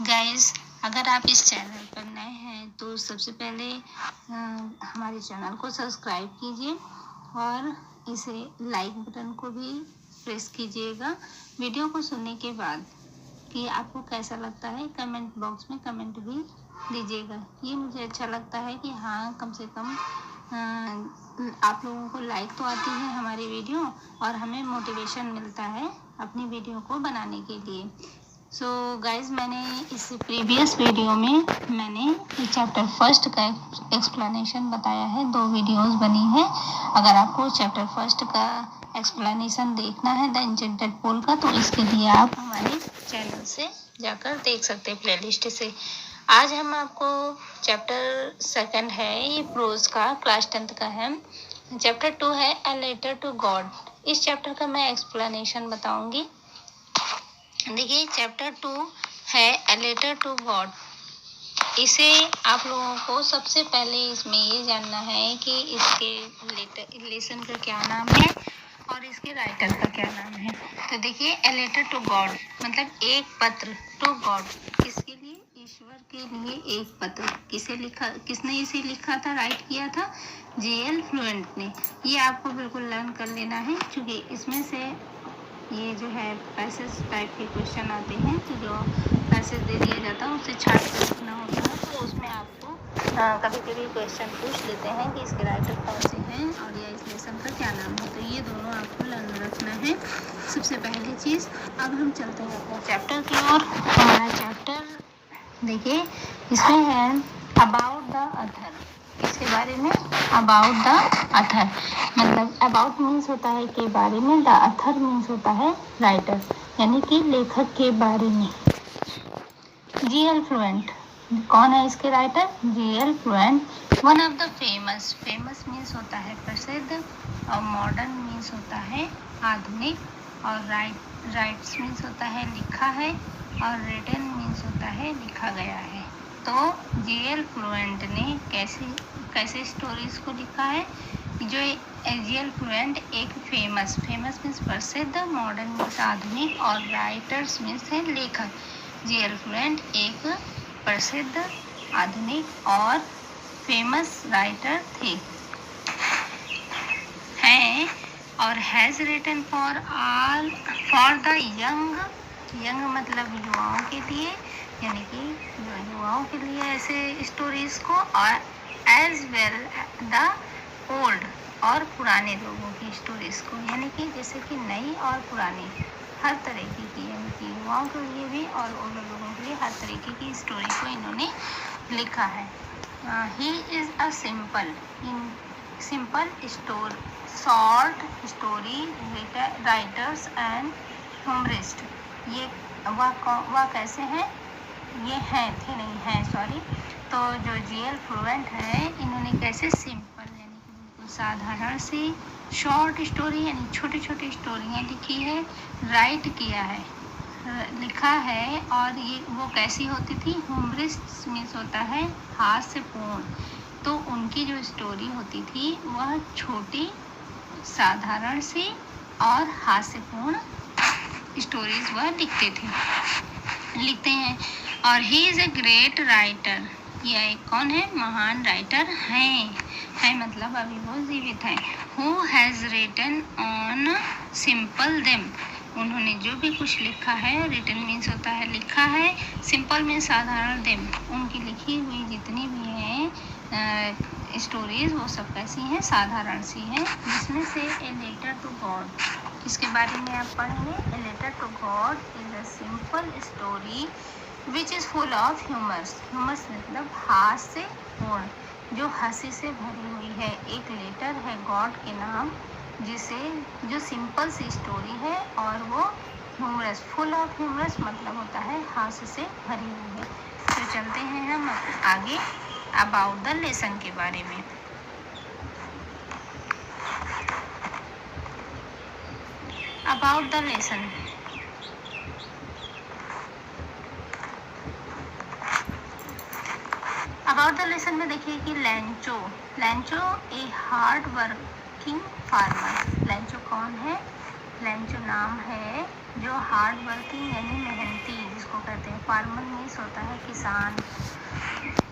Guys, अगर आप इस चैनल पर नए हैं तो सबसे पहले हमारे चैनल को सब्सक्राइब कीजिए और इसे लाइक बटन को भी प्रेस कीजिएगा। वीडियो को सुनने के बाद कि आपको कैसा लगता है कमेंट बॉक्स में कमेंट भी दीजिएगा। ये मुझे अच्छा लगता है कि हाँ, कम से कम आप लोगों को लाइक तो आती है हमारी वीडियो और हमें मोटिवेशन मिलता है अपनी वीडियो को बनाने के लिए। सो गाइज, मैंने इस प्रीवियस वीडियो में मैंने चैप्टर फर्स्ट का एक्सप्लेनेशन बताया है। 2 वीडियोस बनी है। अगर आपको चैप्टर फर्स्ट का एक्सप्लेनेशन देखना है द एन्चेंटेड पोल का, तो इसके लिए आप हमारे चैनल से जाकर देख सकते हैं प्लेलिस्ट से। आज हम आपको चैप्टर सेकंड है, ये प्रोज का, क्लास 10th का है। चैप्टर 2 है अ लेटर टू गॉड। इस चैप्टर का मैं एक्सप्लेनेशन बताऊंगी। देखिए, चैप्टर 2 है अ लेटर टू गॉड। इसे आप लोगों को सबसे पहले इसमें ये जानना है कि इसके लेसन का क्या नाम है और इसके राइटर का क्या नाम है। तो देखिए, अ लेटर टू गॉड मतलब एक पत्र, टू गॉड किसके लिए, ईश्वर के लिए एक पत्र। किसने इसे लिखा था, राइट किया था? J.L. फ्लुएंट ने। ये आपको बिल्कुल लर्न कर लेना है, क्योंकि इसमें से ये जो है पैसेज टाइप के क्वेश्चन आते हैं। तो जो पैसेज दे दिया जाता है उसे छाट कर लिखना होता है। तो उसमें आपको कभी कभी क्वेश्चन पूछ लेते हैं कि इसके राइटर कौन से हैं और या इस लेसन का क्या नाम है। तो ये दोनों आपको लर्न रखना है सबसे पहली चीज़। अब हम चलते हैं अपने चैप्टर की ओर। हमारा चैप्टर देखिए, इसमें है अबाउट द अथर। इसके बारे में अबाउट द अथर मतलब अबाउट मीन्स होता है के बारे में, द अथर मीन्स होता है राइटर, यानी कि लेखक के बारे में। J.L. फ्लुएंट कौन है इसके writer? J.L. Fluent one of the famous means होता है प्रसिद्ध, और मॉडर्न मीन्स होता है आधुनिक, और राइट्स मीन्स होता है लिखा है, और रिटन मीन्स होता है लिखा गया है। तो J.L. फ्लुएंट ने कैसे स्टोरीज को लिखा है। जो J.L. फ्लुएंट एक फेमस मीन्स प्रसिद्ध, मॉडर्न मीन्स आधुनिक, और राइटर्स मीन्स है लेखक। J.L. फ्लुएंट एक प्रसिद्ध, आधुनिक और फेमस राइटर थे, हैं, और has written for the young मतलब युवाओं के लिए, यानी कि जो युवाओं के लिए ऐसे स्टोरीज को, और एज वेल द ओल्ड और पुराने लोगों की स्टोरीज को, यानी कि जैसे कि नई और पुरानी हर तरीके की, यानी कि युवाओं के लिए भी और ओल्ड लोगों के लिए हर तरीके की स्टोरी को इन्होंने लिखा है। He is a simple short story writers and humourist. ये वह कैसे हैं, ये हैं सॉरी। तो जो J.L. फ्लुएंट है, इन्होंने कैसे सिंपल यानी कि बिल्कुल साधारण सी शॉर्ट स्टोरी यानी छोटी छोटी स्टोरियाँ लिखी है, राइट किया है, लिखा है। और ये वो कैसी होती थी, ह्यूमरिस्ट मीन्स होता है हास्यपूर्ण। तो उनकी जो स्टोरी होती थी वह छोटी, साधारण सी और हास्यपूर्ण स्टोरीज वह लिखते हैं। और he is a great writer, यह एक कौन है, महान राइटर है मतलब अभी वो जीवित है। Who has written on simple them, उन्होंने जो भी कुछ लिखा है, रिटन मीन्स होता है लिखा है, सिंपल मीन्स साधारण, देम उनकी लिखी हुई जितनी भी हैं स्टोरीज, वो सब कैसी हैं, साधारण सी हैं। जिसमें से ए लेटर टू गॉड, इसके बारे में आप पढ़ेंगे। A letter to God is a simple story which is full of humours मतलब हास्यपूर्ण, जो हंसी से भरी हुई है। एक लेटर है गॉड के नाम, जो सिंपल सी स्टोरी है, और वो ह्यूमरस, फुल ऑफ ह्यूमरस मतलब होता है हास्य से भरी हुई है। तो चलते हैं हम आगे अबाउट द लेसन के बारे में। About the lesson, about the lesson में देखिए कि लैंचो ए हार्ड वर्किंग फार्मर। लैंचो कौन है? लैंचो नाम है जो हार्ड वर्किंग यानी मेहनती जिसको कहते हैं। फार्मर मीन्स होता है किसान।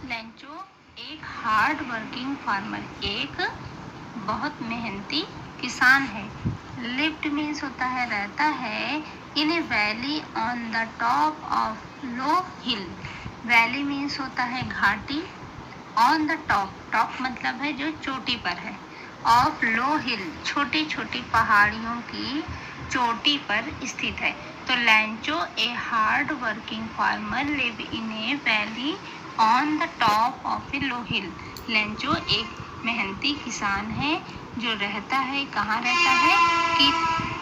लेंचो एक हार्ड वर्किंग फार्मर, एक बहुत मेहनती किसान है। लिव्ड मीन्स होता है रहता है in a valley on the top of low hill. Valley means होता है घाटी। ऑन द टॉप, टॉप मतलब है जो चोटी पर है। ऑफ लो हिल छोटी छोटी पहाड़ियों की चोटी पर स्थित है। तो Lencho a hard working farmer live in a valley on the top of A low hill. Lencho एक मेहनती किसान है जो रहता है, कहाँ रहता है कि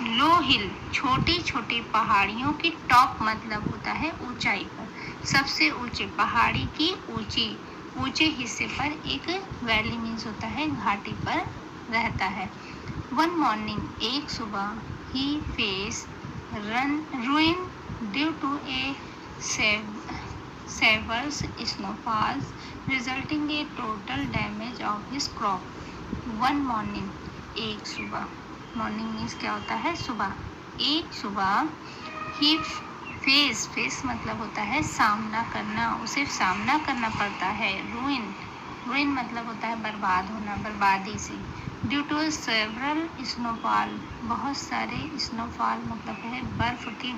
लो हिल छोटी छोटी पहाड़ियों की, टॉप मतलब होता है ऊंचाई पर, सबसे ऊंचे पहाड़ी की ऊंचे हिस्से पर एक वैली मीन्स होता है घाटी पर रहता है। वन मॉर्निंग एक सुबह ही face ruin due to a severe snowfall resulting in total damage of his crop. One morning एक सुबह, मॉर्निंग मीन्स क्या होता है सुबह। एक सुबह ही फेस मतलब होता है सामना करना, उसे सामना करना पड़ता है। रुइन मतलब होता है बर्बाद होना, बर्बादी से। ड्यू टू सेवरल स्नोफॉल, बहुत सारे स्नोफॉल मतलब है बर्फ के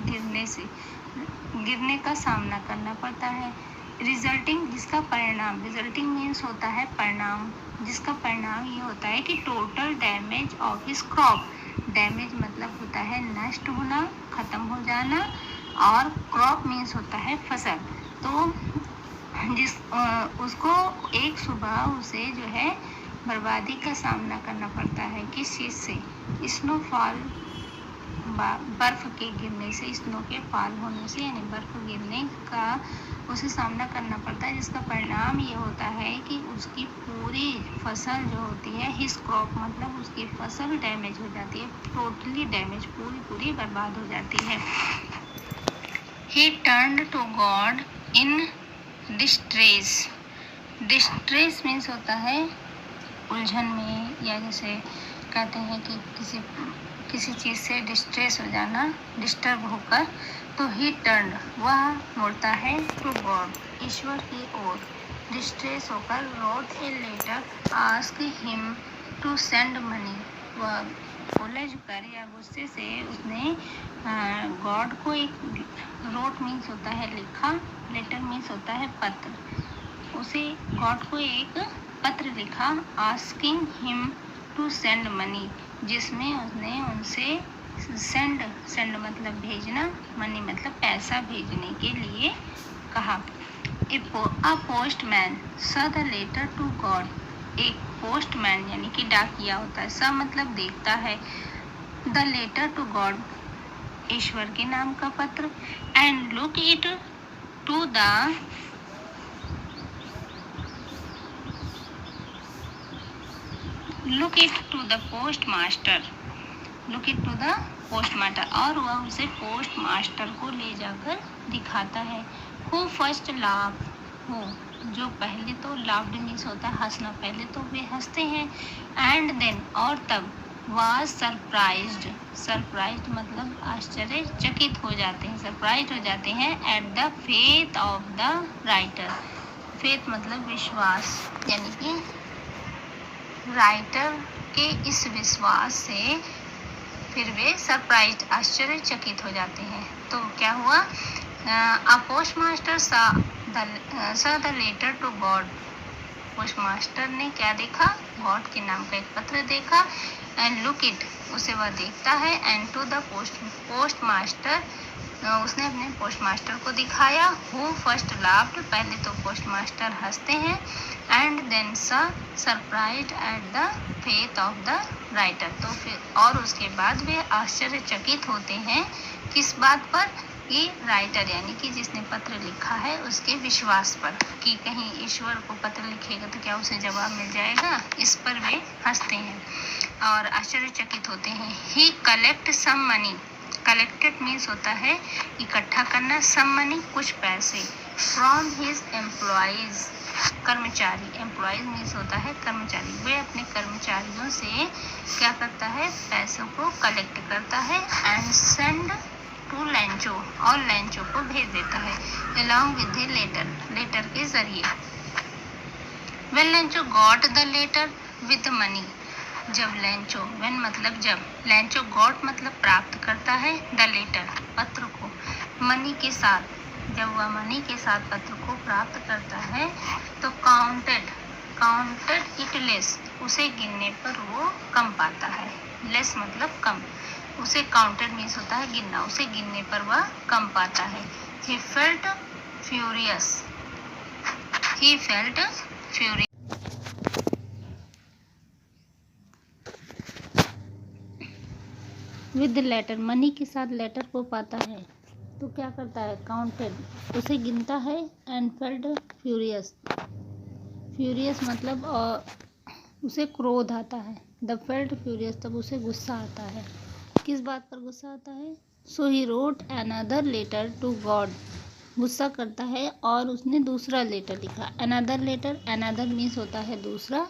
गिरने का सामना करना पड़ता है। रिजल्टिंग जिसका परिणाम, रिजल्टिंग मीन्स होता है परिणाम, जिसका परिणाम ये होता है कि total damage of his crop. Damage मतलब होता है नष्ट होना, खत्म हो जाना, और क्रॉप मीन्स होता है फसल। तो उसको एक सुबह उसे जो है बर्बादी का सामना करना पड़ता है। किस चीज़ से? स्नोफॉल, बर्फ के गिरने से, स्नो के फॉल होने से यानी बर्फ गिरने का उसे सामना करना पड़ता है, जिसका परिणाम ये होता है कि उसकी पूरी फसल जो होती है, हिज क्रॉप मतलब उसकी फसल डैमेज हो जाती है, टोटली डैमेज, पूरी बर्बाद हो जाती है। He turned to God in distress. Distress means होता है उलझन में, या जैसे कहते हैं कि किसी चीज़ से डिस्ट्रेस हो जाना, डिस्टर्ब होकर। तो ही टर्न वह मुड़ता है, टू गॉड ईश्वर की ओर, डिस्ट्रेस होकर। Wrote a letter ask him to send money, वह उलझ कर या गुस्से से उसने गॉड को एक, रोट मीन्स होता है लिखा, लेटर मीन्स होता है पत्र, उसे गॉड को एक पत्र लिखा। Asking him to send money, जिसमें उसने उनसे सेंड मतलब भेजना, मनी मतलब पैसा भेजने के लिए कहा। A postman saw the letter to God, एक पोस्टमैन यानी कि डाकिया होता है, स मतलब देखता है, द लेटर टू गॉड ईश्वर के नाम का पत्र, and look it to the post master, और वह उसे पोस्ट मास्टर को ले जाकर दिखाता है। हु फर्स्ट लाभ, हो जो पहले, तो लाफ्ड मीन्स होता है हंसना, पहले तो वे हंसते हैं। एंड देन और तब, वाज सरप्राइज्ड मतलब आश्चर्यचकित हो जाते हैं, सरप्राइज हो जाते हैं। Eight the faith of the writer, faith मतलब विश्वास, यानी कि राइटर के इस विश्वास से फिर वे सरप्राइज आश्चर्यचकित हो जाते हैं। तो क्या हुआ? A post master saw the letter to God, post master ने क्या देखा? गॉड के नाम का एक पत्र देखा। एंड लुक इट, उसे वह देखता है। And to the post master, उसने अपने पोस्ट मास्टर को दिखाया। हु फर्स्ट लाफ्ड, पहले तो पोस्ट मास्टर हंसते हैं। And then surprised at the faith of the writer, तो फिर और उसके बाद वे आश्चर्यचकित होते हैं किस बात पर? कि राइटर यानी कि जिसने पत्र लिखा है उसके विश्वास पर, कि कहीं ईश्वर को पत्र लिखेगा तो क्या उसे जवाब मिल जाएगा, इस पर वे हंसते हैं और आश्चर्यचकित होते हैं। He collect some money, collected means होता है इकट्ठा करना, सम मनी कुछ पैसे, फ्रॉम हिज एम्प्लॉइज कर्मचारी, एम्प्लॉइज मीन्स होता है कर्मचारी, वे अपने कर्मचारियों से क्या करता है? पैसों को कलेक्ट करता है। एंड सेंड टू लेंचो, और लेंचो को भेज देता है along with the letter, letter के जरिए। When Lencho got the letter with money, जब लेंचो, when मतलब जब, लेंचो गॉट मतलब प्राप्त करता है, द लेटर पत्र को, मनी के साथ, जब वह मनी के साथ पत्र को प्राप्त करता है तो काउंटेड इट लेस, उसे गिनने पर वो कम पाता है। लेस मतलब कम, उसे काउंटेड मीन्स होता है गिनना, उसे गिनने पर वह कम पाता है। He felt furious, with letter, money के साथ लेटर को पाता है तो क्या करता है, काउंटेड, उसे गिनता है, एंड फेल्ट फ्यूरियस, मतलब उसे क्रोध आता है, द फेल्ट फ्यूरियस, तब उसे गुस्सा आता है। किस बात पर गुस्सा आता है, so he wrote another letter to God, गुस्सा करता है और उसने दूसरा लेटर लिखा। अनदर मीन्स होता है दूसरा,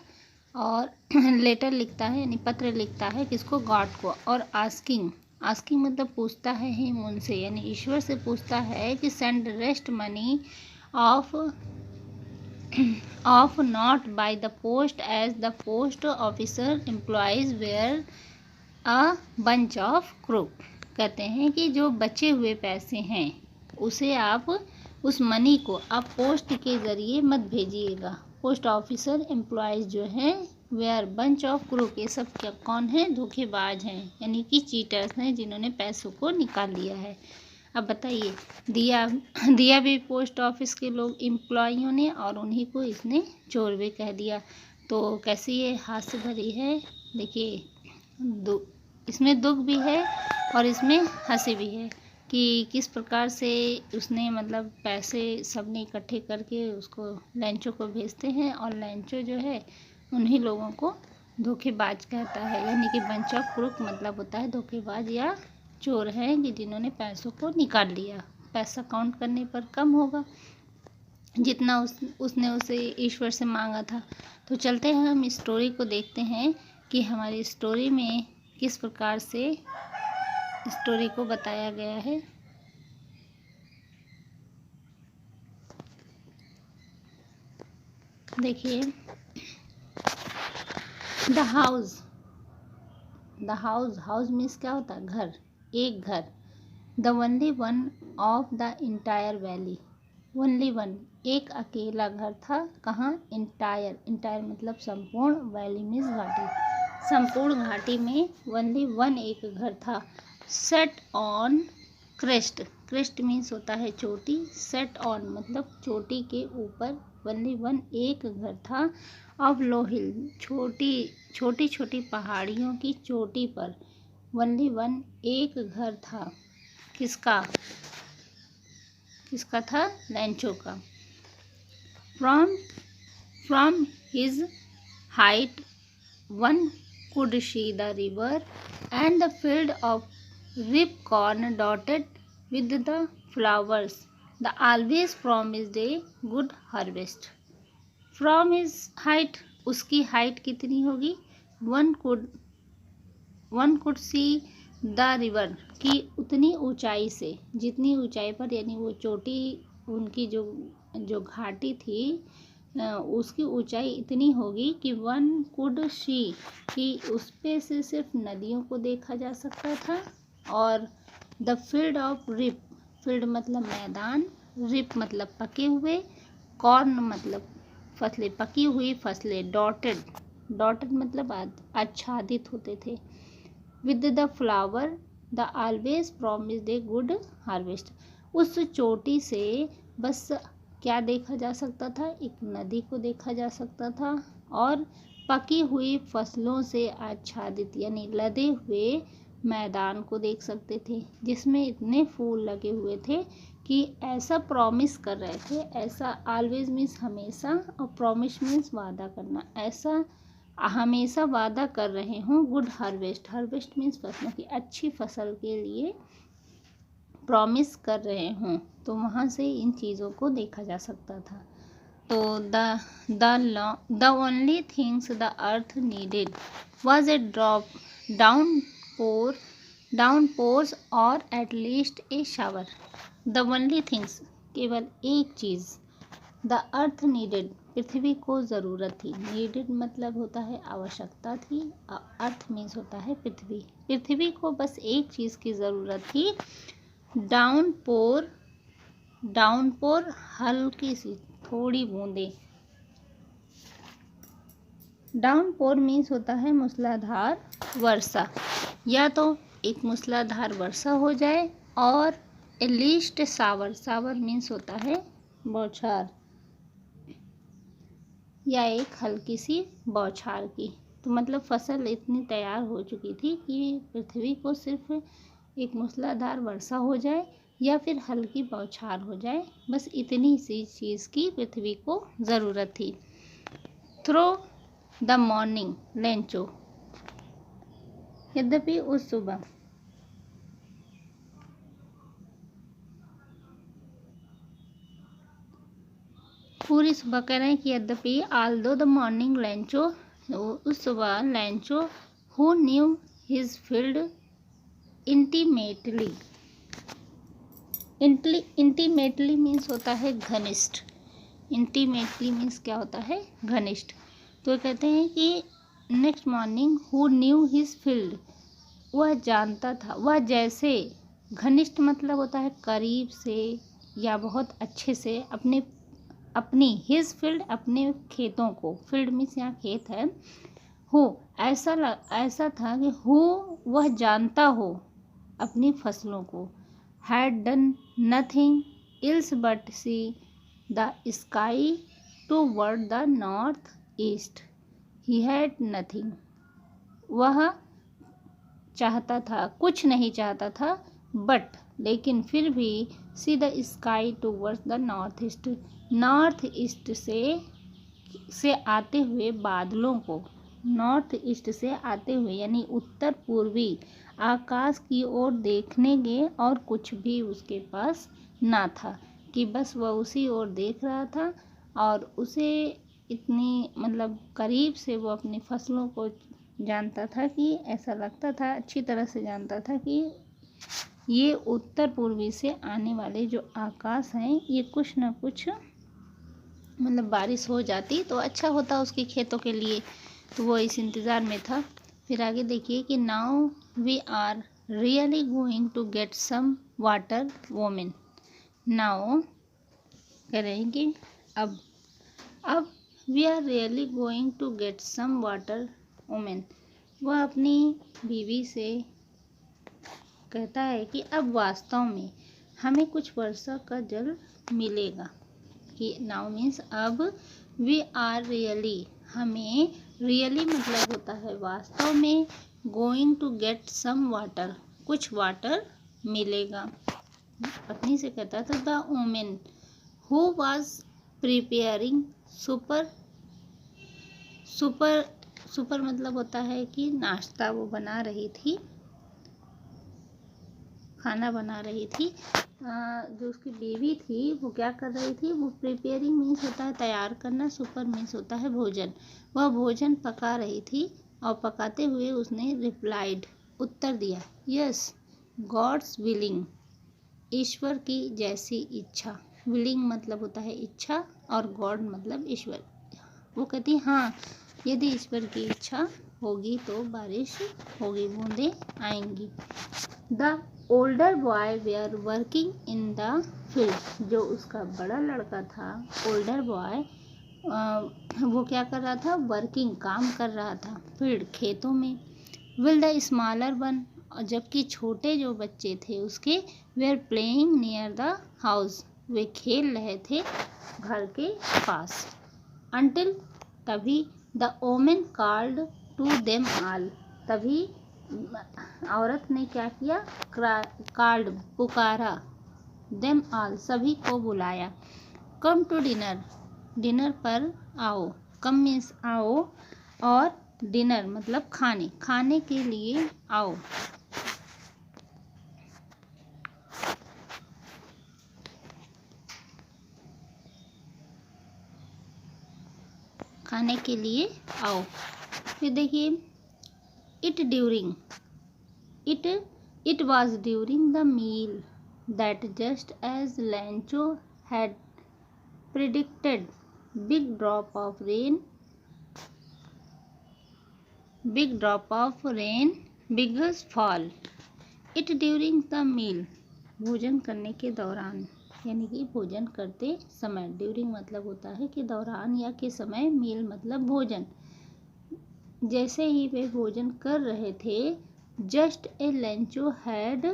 और लेटर लिखता है यानी पत्र लिखता है किसको, गॉड को। और आस्किंग मतलब पूछता है हिम, उनसे यानी ईश्वर से पूछता है कि send rest money of not by the post as the post officer employees were a bunch of crook. कहते हैं कि जो बचे हुए पैसे हैं उसे आप, उस मनी को आप पोस्ट के ज़रिए मत भेजिएगा। पोस्ट ऑफिसर एम्प्लॉयज़ जो हैं वेयर बंच ऑफ क्रूक, ये सब क्या कौन है, धोखेबाज हैं, यानी कि चीटर्स हैं जिन्होंने पैसों को निकाल लिया है। अब बताइए, दिया भी पोस्ट ऑफिस के लोग एम्प्लॉइयों ने, और उन्हीं को इसने चोर भी कह दिया। तो कैसी ये हास्य भरी है, देखिए इसमें दुख भी है और इसमें हंसी भी है कि किस प्रकार से उसने मतलब पैसे सबने इकट्ठे करके उसको लेंचो को भेजते हैं, और लेंचो जो है उन्हीं लोगों को धोखेबाज कहता है, यानी कि बंच ऑफ क्रूक मतलब होता है धोखेबाज या चोर हैं कि जिन्होंने पैसों को निकाल लिया। पैसा काउंट करने पर कम होगा जितना उसने उसे ईश्वर से मांगा था। तो चलते हैं हम स्टोरी को देखते हैं कि हमारी स्टोरी में किस प्रकार से स्टोरी को बताया गया है। देखिए, द हाउस मीन्स क्या होता है, घर, एक घर। The only one of the entire valley, only one एक अकेला घर था, कहाँ, इंटायर मतलब संपूर्ण, वैली मीन्स घाटी, संपूर्ण घाटी में ओनली वन एक घर था। सेट ऑन क्रेस्ट मीन्स होता है चोटी, सेट ऑन मतलब चोटी के ऊपर, ओनली वन एक घर था। ऑफ लो हिल, छोटी छोटी पहाड़ियों की चोटी पर, ओनली वन एक घर था। किसका था, लेंचो का। From his height one could see the river and the field of rip corn dotted with the flowers. The always promised a good harvest. From his height, उसकी हाइट कितनी होगी, one could see the river, की उतनी ऊंचाई से, जितनी ऊंचाई पर, यानी वो चोटी उनकी जो घाटी थी उसकी ऊंचाई इतनी होगी कि वन कुड सी, कि उस पे से सिर्फ नदियों को देखा जा सकता था। और the field of ripe, field मतलब मैदान, रिप मतलब पके हुए, कॉर्न मतलब फसलें, पकी हुई फसलें, डॉटेड मतलब आच्छादित होते थे। With the flower the always promised a good harvest, उस चोटी से बस क्या देखा जा सकता था, एक नदी को देखा जा सकता था, और पकी हुई फसलों से आच्छादित यानी लदे हुए मैदान को देख सकते थे, जिसमें इतने फूल लगे हुए थे कि ऐसा प्रॉमिस कर रहे थे, ऐसा ऑलवेज मीन्स हमेशा, और प्रॉमिस मीन्स वादा करना, ऐसा हमेशा वादा कर रहे हों, गुड हार्वेस्ट मीन्स फसलों की अच्छी फसल के लिए प्रॉमिस कर रहे हों, तो वहाँ से इन चीज़ों को देखा जा सकता था। तो the only things the earth needed was a drop down pour down pours और at least a shower. The only things, केवल एक चीज़। द अर्थ नीडेड, पृथ्वी को ज़रूरत थी। नीडेड मतलब होता है आवश्यकता थी। अर्थ मीन्स होता है पृथ्वी। पृथ्वी को बस एक चीज़ की ज़रूरत थी। डाउनपोर, डाउनपोर हल्की सी, थोड़ी बूंदे। डाउनपोर मीन्स होता है मूसलाधार वर्षा। या तो एक मूसलाधार वर्षा हो जाए और एटलीस्ट सावर, सावर मीन्स होता है बौछार, या एक हल्की सी बौछार की। तो मतलब फसल इतनी तैयार हो चुकी थी कि पृथ्वी को सिर्फ एक मूसलाधार वर्षा हो जाए या फिर हल्की बौछार हो जाए, बस इतनी सी चीज़ की पृथ्वी को ज़रूरत थी। थ्रो द मॉर्निंग लेंचो, यद्यपि उस सुबह। पूरी सुबह कह रहे हैं कि यद्यपि आल्दो द मॉर्निंग लेंचो, उस सुबह Lencho who knew his field intimately. Intimately means होता है घनिष्ठ। इंटीमेटली मीन्स क्या होता है? घनिष्ठ। तो कहते हैं कि next morning who knew his field, वह जानता था, वह जैसे, घनिष्ठ मतलब होता है करीब से या बहुत अच्छे से, अपनी हिज फील्ड अपने खेतों को, फील्ड मीन्स यहाँ खेत है, हो ऐसा था कि हो वह जानता हो अपनी फसलों को। Had done nothing ills but see the sky toward the north east. He had nothing, वह चाहता था, कुछ नहीं चाहता था, बट लेकिन फिर भी see the sky towards the north east, north east से आते हुए बादलों को, नॉर्थ ईस्ट से आते हुए यानी उत्तर पूर्वी आकाश की ओर देखने गए, और कुछ भी उसके पास ना था कि बस वह उसी ओर देख रहा था। और उसे इतनी मतलब करीब से वो अपनी फसलों को जानता था कि ऐसा लगता था, अच्छी तरह से जानता था कि ये उत्तर पूर्वी से आने वाले जो आकाश हैं, ये कुछ ना कुछ मतलब बारिश हो जाती तो अच्छा होता उसके खेतों के लिए। तो वो इस इंतज़ार में था। फिर आगे देखिए कि now we are really going to get some water women. Now कह रहे हैं कि अब we are really going to get some water women. वह अपनी बीवी से कहता है कि अब वास्तव में हमें कुछ वर्षा का जल मिलेगा। कि नाउ मीन्स अब, वी आर रियली, हमें, रियली मतलब होता है वास्तव में, going to get some water, कुछ वाटर मिलेगा। पत्नी से कहता था the women who was preparing supper मतलब होता है कि नाश्ता वो बना रही थी, खाना बना रही थी। जो उसकी बीवी थी वो क्या कर रही थी? वो प्रिपेयरिंग मीन्स होता है तैयार करना, सुपर मीन्स होता है भोजन। वह भोजन पका रही थी और पकाते हुए उसने रिप्लाइड, उत्तर दिया, यस गॉड्स विलिंग, ईश्वर की जैसी इच्छा। विलिंग मतलब होता है इच्छा और गॉड मतलब ईश्वर। वो कहती हाँ, यदि ईश्वर की इच्छा होगी तो बारिश होगी, बूंदें आएंगी। The older boy were working in the field, जो उसका बड़ा लड़का था, ओल्डर बॉय, वो क्या कर रहा था? वर्किंग, काम कर रहा था, फील्ड खेतों में। विल द स्मॉलर वन, और जबकि छोटे जो बच्चे थे उसके, were playing near the house, वे खेल रहे थे घर के पास। अंटिल, तभी, the woman called to them all, तभी औरत ने क्या किया? कॉल्ड, पुकारा, देम ऑल, सभी को बुलाया। कम टू डिनर, डिनर पर आओ। कम मीन्स आओ, और डिनर मतलब खाने, खाने के लिए आओ। खाने के लिए आओ। फिर देखिए it during, it It was during the meal that, just as Lancho had predicted, big drop of rain began fall. It during the meal, भोजन करने के दौरान, यानी कि भोजन करते समय। ड्यूरिंग मतलब होता है कि दौरान या के समय, मील मतलब भोजन। जैसे ही वे भोजन कर रहे थे, just a लंचो had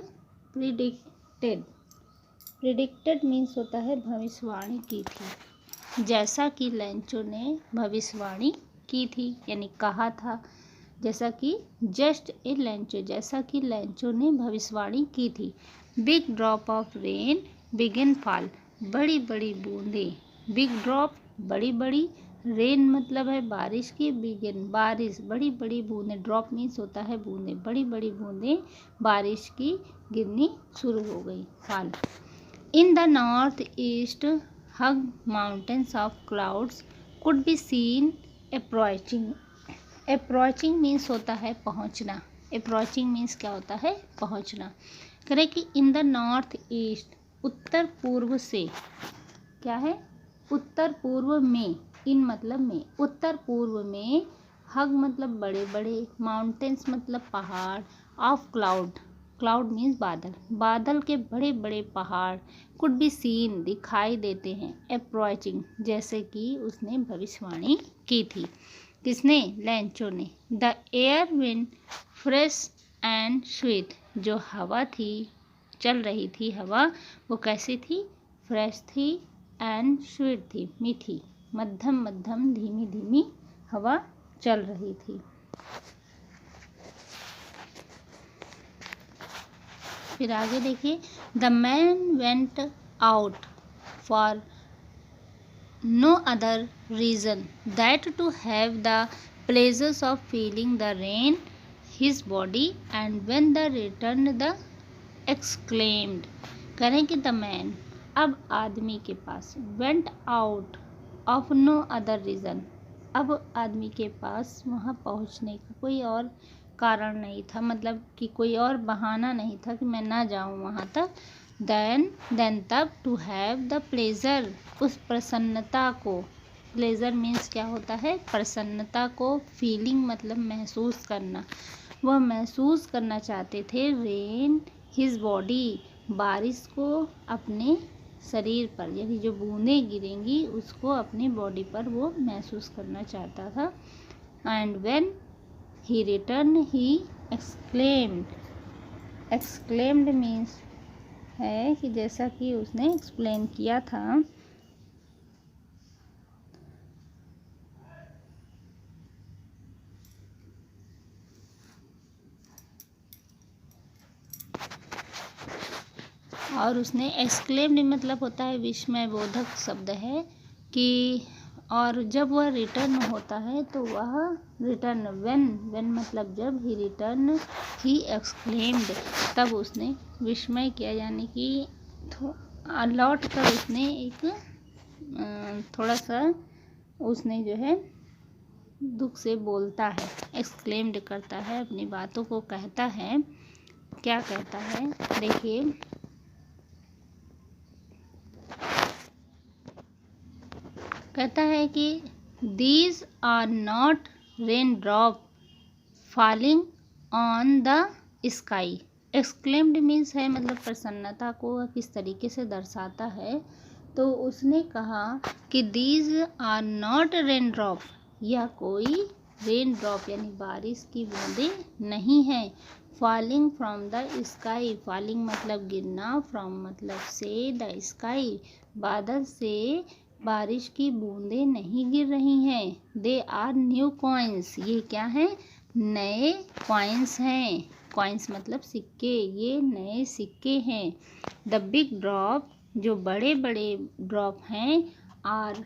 predicted means होता है भविष्यवाणी की थी। जैसा कि लंचो ने भविष्यवाणी की थी, यानी कहा था। जैसा कि जैसा कि लंचो ने भविष्यवाणी की थी। Big drop of rain begin fall, बड़ी बड़ी बूंदें। बिग ड्रॉप बड़ी बड़ी, रेन मतलब है बारिश की, बिगिन बारिश, बड़ी बड़ी बूंदें। ड्रॉप मीन्स होता है बूंदें, बड़ी बड़ी बूंदें बारिश की गिरनी शुरू हो गई। Fall. In the north east hug mountains of clouds could be seen approaching. Approaching means होता है पहुंचना। अप्रोचिंग मीन्स क्या होता है? पहुंचना। करें कि इन द नॉर्थ ईस्ट, उत्तर पूर्व से, क्या है? उत्तर पूर्व में, इन मतलब में, उत्तर पूर्व में, हग मतलब बड़े बड़े, माउंटेन्स मतलब पहाड़, ऑफ क्लाउड मीन्स बादल, बादल के बड़े बड़े पहाड़, कुड बी सीन दिखाई देते हैं, अप्रोचिंग, जैसे कि उसने भविष्यवाणी की थी। किसने? लैंचो ने। The air wind fresh and sweet, जो हवा थी, चल रही थी हवा, वो कैसी थी? फ्रेश थी एंड स्वीट थी, मीठी। मध्यम मध्यम, धीमी धीमी हवा चल रही थी। फिर आगे देखिए। The man went out for no other reason that to have the pleasures of feeling the rain his body, and when the returned the exclaimed। करें कि the man, अब आदमी के पास, went out of no other reason, अब आदमी के पास वहाँ पहुँचने का कोई और कारण नहीं था, मतलब कि कोई और बहाना नहीं था कि मैं ना जाऊँ वहाँ तक। देन तब, टू हैव द प्लेजर, उस प्रसन्नता को, प्लेजर मीन्स क्या होता है? प्रसन्नता को, फीलिंग मतलब महसूस करना, वह महसूस करना चाहते थे। रेन हिज बॉडी, बारिश को अपने शरीर पर, यानी जो बूंदें गिरेंगी उसको अपनी बॉडी पर वो महसूस करना चाहता था। And when he return he exclaimed means है कि जैसा कि उसने एक्सप्लेन किया था। और उसने एक्सक्लेम्ड मतलब होता है विस्मय बोधक शब्द है कि, और जब वह रिटर्न होता है तो वह रिटर्न, व्हेन मतलब जब, ही रिटर्न ही एक्सक्लेम्ड, तब उसने विस्मय किया, यानी कि लौट कर उसने एक थोड़ा सा उसने जो है दुख से बोलता है, एक्सक्लेम्ड करता है, अपनी बातों को कहता है। क्या कहता है? देखिए। कहता है कि these are not rain drop falling on the sky. Exclaimed means है मतलब प्रसन्नता को किस तरीके से दर्शाता है। तो उसने कहा कि these are not rain drop, यह कोई रेन ड्रॉप यानी बारिश की बूंदें नहीं है। Falling from the sky, falling मतलब गिरना, फ्रॉम मतलब से, द स्काई बादल से बारिश की बूंदें नहीं गिर रही हैं। दे आर न्यू कॉइन्स, ये क्या है? नए कॉइन्स हैं। कॉइन्स मतलब सिक्के, ये नए सिक्के हैं। द बिग ड्रॉप, जो बड़े बड़े ड्रॉप हैं, are,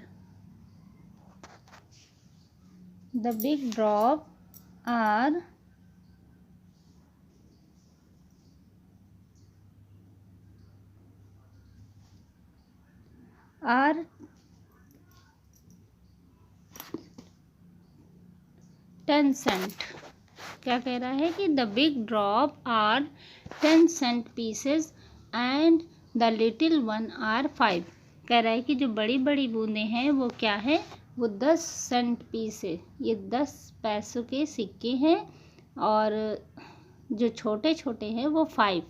the big drop are ten cent, क्या कह रहा है कि the big drop are 10 cent pieces and the little one are 5। कह रहा है कि जो बड़ी बड़ी बूंदें हैं वो क्या है, वो 10 सेंट पीस है, ये 10 पैसों के सिक्के हैं, और जो छोटे छोटे हैं वो 5।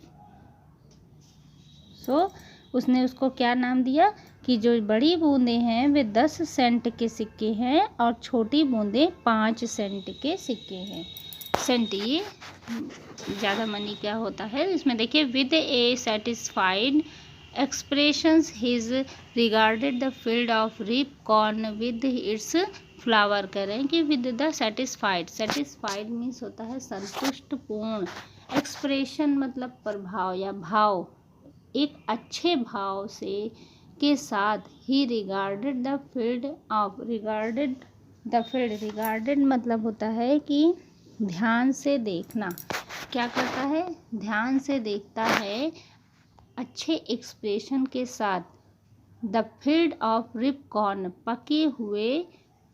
उसने उसको क्या नाम दिया कि जो बड़ी बूंदें हैं वे 10 सेंट के सिक्के हैं और छोटी बूंदें 5 सेंट के सिक्के हैं। सेंट ये ज़्यादा मनी क्या होता है। इसमें देखिए, with a satisfied expressions his regarded the field of ripe corn with its flower. कह रहे हैं कि विद द सेटिस्फाइड मीन्स होता है संतुष्टपूर्ण, एक्सप्रेशन मतलब प्रभाव या भाव, एक अच्छे भाव से के साथ ही रिगार्डेड मतलब होता है कि ध्यान से देखना। क्या करता है, ध्यान से देखता है, अच्छे एक्सप्रेशन के साथ। The field of ripe corn, पके हुए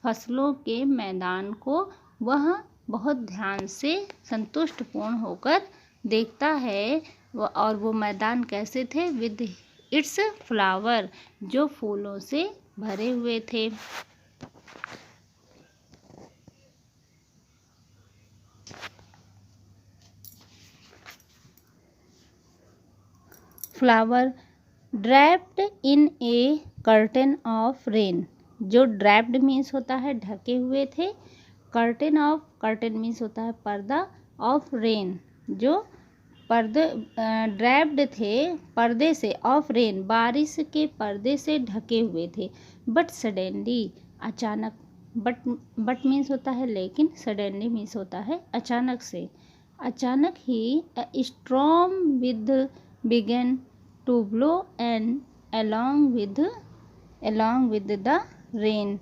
फसलों के मैदान को वह बहुत ध्यान से संतुष्टपूर्ण होकर देखता है। और वो मैदान कैसे थे, विद इट्स फ्लावर, जो फूलों से भरे हुए थे। Flower draped in A curtain of rain. जो ड्रैप्ड मीन्स होता है ढके हुए थे, कर्टेन मीन्स होता है पर्दा, ऑफ रेन जो ड्रैप्ड थे पर्दे से, ऑफ रेन बारिश के पर्दे से ढके हुए थे। बट सडनली अचानक, बट मीन्स होता है लेकिन, सडनली मीन्स होता है अचानक से। अचानक ही storm with began to blow and along with the rain,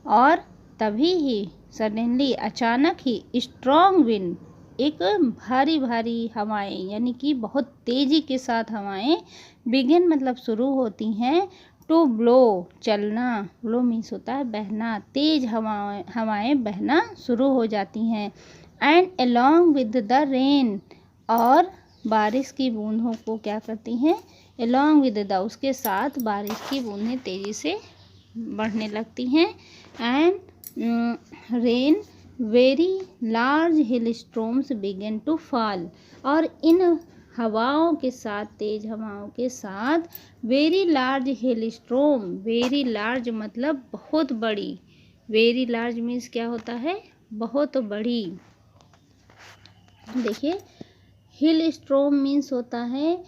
और तभी ही सडनली अचानक ही स्ट्रॉन्ग विंड, एक भारी भारी हवाएं, यानी कि बहुत तेज़ी के साथ हवाएं, बिगिन मतलब शुरू होती हैं, टू ब्लो चलना, ब्लो मीन्स होता है बहना, तेज हवाएं बहना शुरू हो जाती हैं। And along with the rain, और बारिश की बूंदों को क्या करती हैं, along with the, उसके साथ बारिश की बूंदें तेज़ी से बढ़ने लगती हैं। And rain very large hail storms began to fall, और इन हवाओं के साथ, तेज हवाओं के साथ, very large hail storm, very large मतलब बहुत बड़ी, वेरी लार्ज मीन्स क्या होता है, बहुत बड़ी। देखिए, हिल स्टॉर्म मीन्स होता है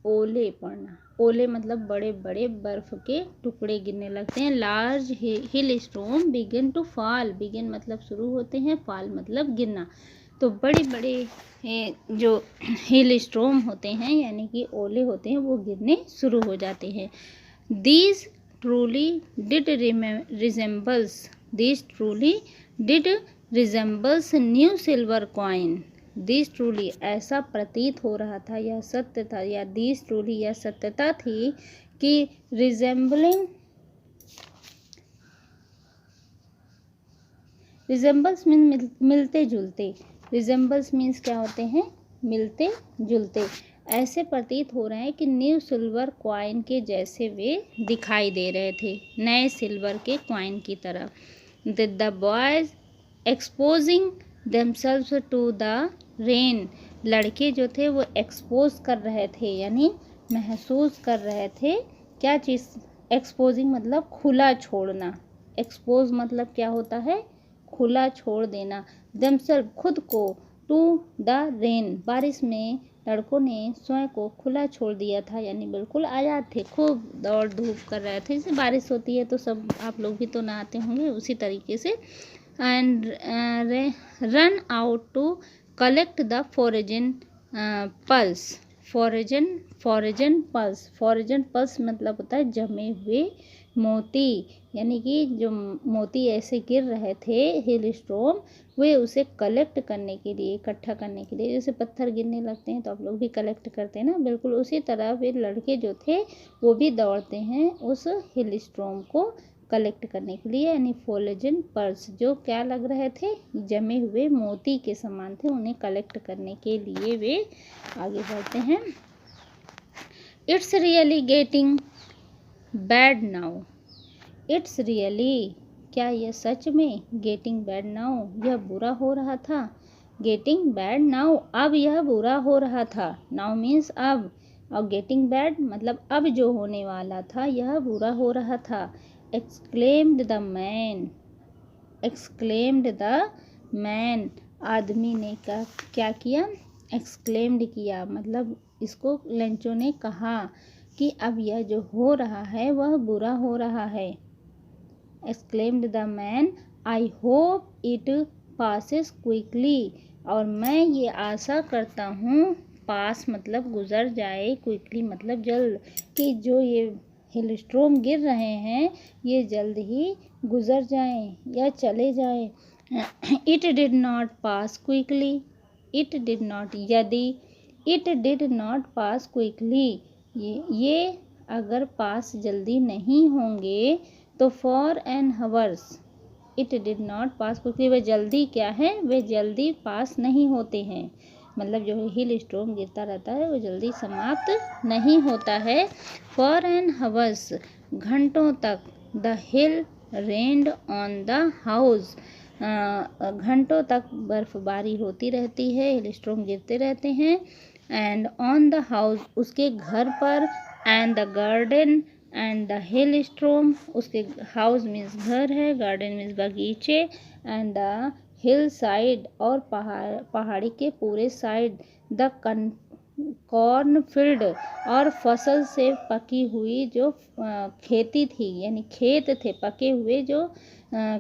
ओले पड़ना, ओले मतलब बड़े बड़े बर्फ के टुकड़े गिरने लगते हैं। Large hail storm begin to fall, begin मतलब शुरू होते हैं, फॉल मतलब गिरना। तो बड़े बड़े जो हिल स्टॉर्म होते हैं यानी कि ओले होते हैं वो गिरने शुरू हो जाते हैं। These truly did resembles new silver coin. This truly ऐसा प्रतीत हो रहा था, यह सत्य था, या दिस ट्रूली यह सत्यता थी कि रिजेंबल्स मीन मिलते जुलते, रिजेंबल्स मीन्स क्या होते हैं, मिलते जुलते, ऐसे प्रतीत हो रहे हैं कि न्यू सिल्वर कॉइन के जैसे वे दिखाई दे रहे थे, नए सिल्वर के कॉइन की तरह। The boys exposing themselves to the rain, लड़के जो थे वो एक्सपोज कर रहे थे यानी महसूस कर रहे थे, क्या चीज़, एक्सपोजिंग मतलब खुला छोड़ना, एक्सपोज मतलब क्या होता है, खुला छोड़ देना, देमसेल्व खुद को, टू द रेन बारिश में लड़कों ने स्वयं को खुला छोड़ दिया था, यानी बिल्कुल आज़ाद थे, खूब दौड़ धूप कर रहे थे। जैसे बारिश होती है तो सब आप लोग भी तो नहाते होंगे उसी तरीके से। And run out to collect the frozen pearls, frozen pearls मतलब होता है जमे हुए मोती, यानी कि जो मोती ऐसे गिर रहे थे हिल स्टॉर्म, वे उसे कलेक्ट करने के लिए, इकट्ठा करने के लिए, जैसे पत्थर गिरने लगते हैं तो आप लोग भी कलेक्ट करते हैं ना, बिल्कुल उसी तरह वे लड़के जो थे वो भी दौड़ते हैं उस हिल स्टॉर्म को कलेक्ट करने के लिए, यानी फोलेजन पर्स, जो क्या लग रहे थे, जमे हुए मोती के समान थे, उन्हें कलेक्ट करने के लिए वे आगे बढ़ते हैं। It's really getting bad now. It's really, क्या यह सच में, गेटिंग बैड नाउ, यह बुरा हो रहा था। गेटिंग बैड नाउ, अब यह बुरा हो रहा था। नाउ मीन्स अब, और गेटिंग बैड मतलब अब जो होने वाला था यह बुरा हो रहा था। Exclaimed the man. Exclaimed the man, आदमी ने क्या किया, एक्सक्लेम्ड किया, मतलब इसको लेंचो ने कहा कि अब यह जो हो रहा है वह बुरा हो रहा है। Exclaimed the man, I hope it passes quickly, और मैं ये आशा करता हूँ, पास मतलब गुजर जाए, क्विकली मतलब जल्द, कि जो ये हेलस्टॉर्म गिर रहे हैं ये जल्द ही गुजर जाएं या चले जाएं। It did not pass quickly. It did not, यदि, it did not pass quickly, ये अगर पास जल्दी नहीं होंगे तो for an hours, it did not pass quickly, वे जल्दी क्या है, वे जल्दी पास नहीं होते हैं, मतलब जो हिल स्टॉर्म गिरता रहता है वो जल्दी समाप्त नहीं होता है। फॉर एन हावर्स, घंटों तक, the hill rained on the house, घंटों तक बर्फबारी होती रहती है, हिल स्टॉर्म गिरते रहते हैं। एंड ऑन द हाउस, उसके घर पर, and the garden, and the hill storm, उसके हाउस मीन्स घर है, गार्डन मीन्स बगीचे, एंड द हिल साइड, और पहाड़ी के पूरे साइड, द कॉर्न फील्ड, और फसल से पकी हुई जो खेती थी, यानी खेत थे पके हुए, जो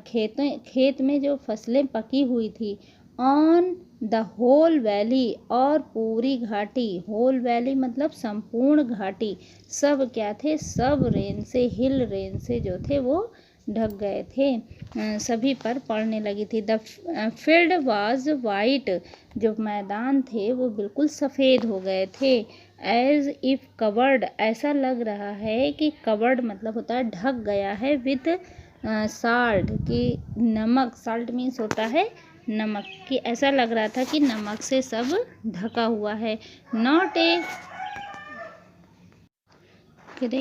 खेत में जो फसलें पकी हुई थी। ऑन द होल वैली, और पूरी घाटी, होल वैली मतलब संपूर्ण घाटी, सब क्या थे, सब रेन से, हिल रेन से जो थे वो ढक गए थे, सभी पर पड़ने लगी थी। द फील्ड वाज वाइट, जो मैदान थे वो बिल्कुल सफ़ेद हो गए थे। एज इफ कवर्ड, ऐसा लग रहा है कि कवर्ड मतलब होता है ढक गया है, विद साल्ट, कि नमक, साल्ट मीन्स होता है नमक, कि ऐसा लग रहा था कि नमक से सब ढका हुआ है। नॉट ए,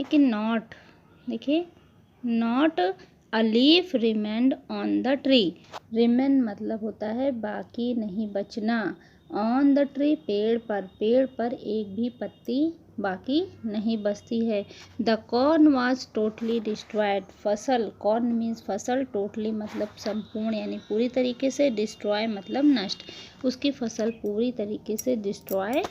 कि नॉट, देखिए, not a leaf remained on the tree, remain मतलब होता है बाकी नहीं, बचना, ऑन द ट्री पेड़ पर एक भी पत्ती बाकी नहीं बचती है। The corn was totally destroyed, फसल, कॉर्न मीन्स फसल, टोटली मतलब संपूर्ण यानी पूरी तरीके से, डिस्ट्रॉय मतलब नष्ट, उसकी फसल पूरी तरीके से डिस्ट्रॉय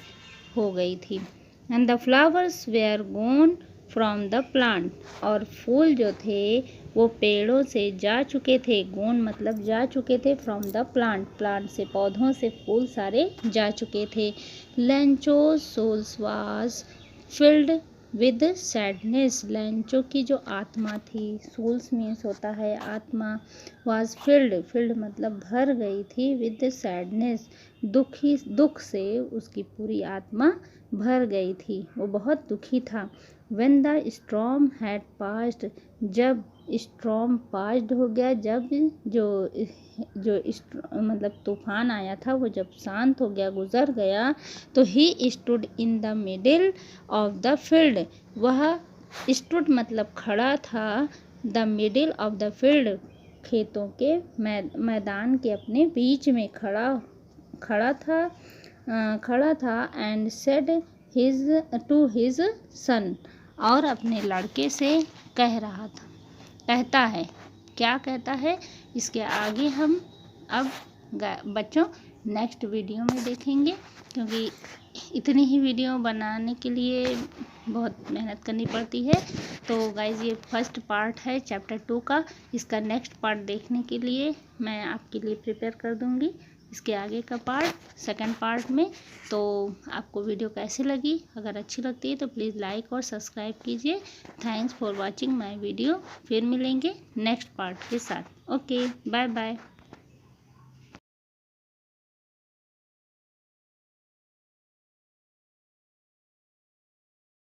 हो गई थी। And the flowers were gone from the plant, और फूल जो थे वो पेड़ों से जा चुके थे, गोन मतलब जा चुके थे, फ्रॉम द प्लांट, प्लांट से, पौधों से फूल सारे जा चुके थे। Lencho souls was filled with sadness, Lencho की जो आत्मा थी, सोल्स मीन्स होता है आत्मा, वाज फिल्ड मतलब भर गई थी, विद सैडनेस, दुख से उसकी पूरी आत्मा भर गई थी, वो बहुत दुखी था। When the storm had passed, जब स्ट्रॉम पास्ड हो गया, जब जो मतलब तूफान आया था वो जब शांत हो गया, गुजर गया, तो he stood in the middle of the field, वह स्टूड मतलब खड़ा था, the middle of the field, खेतों के मैदान के अपने बीच में खड़ा था, and said to his son, और अपने लड़के से कहता है, क्या कहता है, इसके आगे हम अब बच्चों नेक्स्ट वीडियो में देखेंगे, क्योंकि इतनी ही वीडियो बनाने के लिए बहुत मेहनत करनी पड़ती है। तो गाइज़ ये फर्स्ट पार्ट है चैप्टर 2 का, इसका नेक्स्ट पार्ट देखने के लिए मैं आपके लिए प्रिपेयर कर दूँगी इसके आगे का पार्ट, सेकंड पार्ट में। तो आपको वीडियो कैसी लगी, अगर अच्छी लगती है तो प्लीज़ लाइक और सब्सक्राइब कीजिए। Thanks for watching my video, फिर मिलेंगे नेक्स्ट पार्ट के साथ। Okay, bye bye.